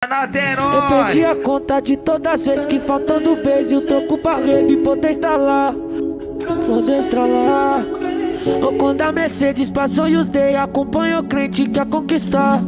Eu perdi a conta de todas as vezes que faltando beijo eu troco pra rave poder estralar. Ou quando a Mercedes passou e os dei, acompanho o crente que a conquistar.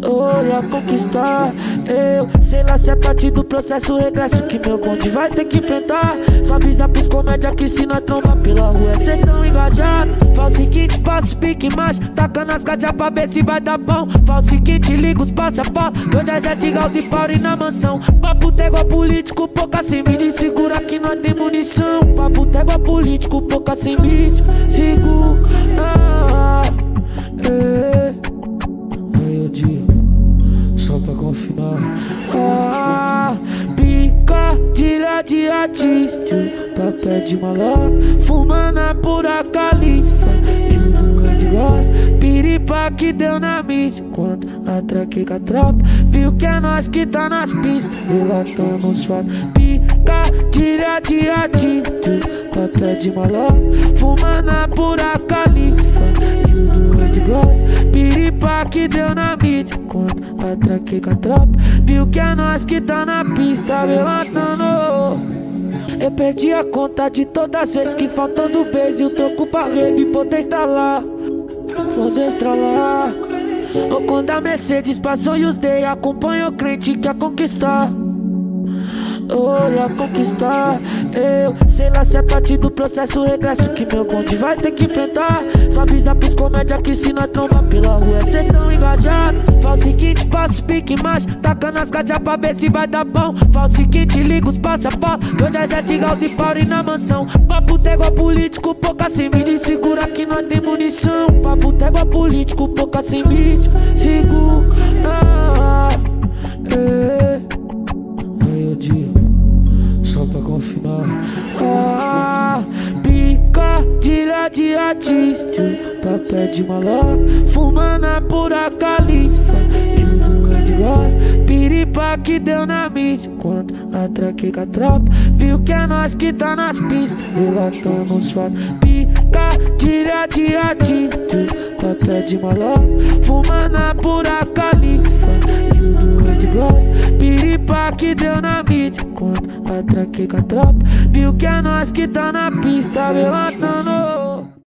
Olha, conquistar. Eu sei lá se é parte do processo regresso que meu bonde vai ter que enfrentar. Só avisa pros comédia que se nós tromba pela rua cês tão engajados. Faz o seguinte, passa o pique mais, tacando as gajas pra ver se vai dar bom. Faz o seguinte, liga os passa-pala, hoje é Jet House e Pauri na mansão. Papo igual político, pouca sem mídia, segura que nós tem munição. Papo igual político, pouca sem mídia, segura. Aí eu digo, só pra confirmar. Picadilha de artista, papel de maloca, fumando a pura califa. Tudo é de gosto, piripa que deu na mídia. Quando atraquei com a tropa, viu que é nós que tá nas pistas, relatando os fatos. Picadilha de artista, papel de maloca, fumando a pura califa. Tudo é de gosto, piripa que deu na mídia. Quando atraquei com a tropa, viu que é nós que tá na pista, relatando. Eu perdi a conta de todas as vezes que faltando beijo eu troco pra rave poder estralar. Ou quando a Mercedes passou e os dei, acompanho o crente que a conquistar. Olha, conquistar. Eu sei lá se é parte do processo regresso que meu bonde vai ter que enfrentar. Só avisa pros comédia que se nós tromba pela rua cês tão engajados. Faz o seguinte, passa o pique mais, tacando as gajas pra ver se vai dar bom. Faz o seguinte, liga os passa-pala, hoje é Jet House e Pauri na mansão. Papo igual político, pouca sem mídia, segura que nós tem munição. Papo igual político, pouca sem mídia, segura. Aí eu digo, só pra confirmar. Picadilha de artista, papel de maloca, fumando a pura califa. Tudo é de gosto, piripa que deu na mídia. Quando atraquei com a tropa, viu que é nós que tá nas pistas, relatando os fatos. Picadilha de artista, papel de maloca, fumando a pura califa. Tudo é de gosto, piripa que deu na mídia. Quando atraquei com a tropa, viu que é nós que tá na pista, relatando.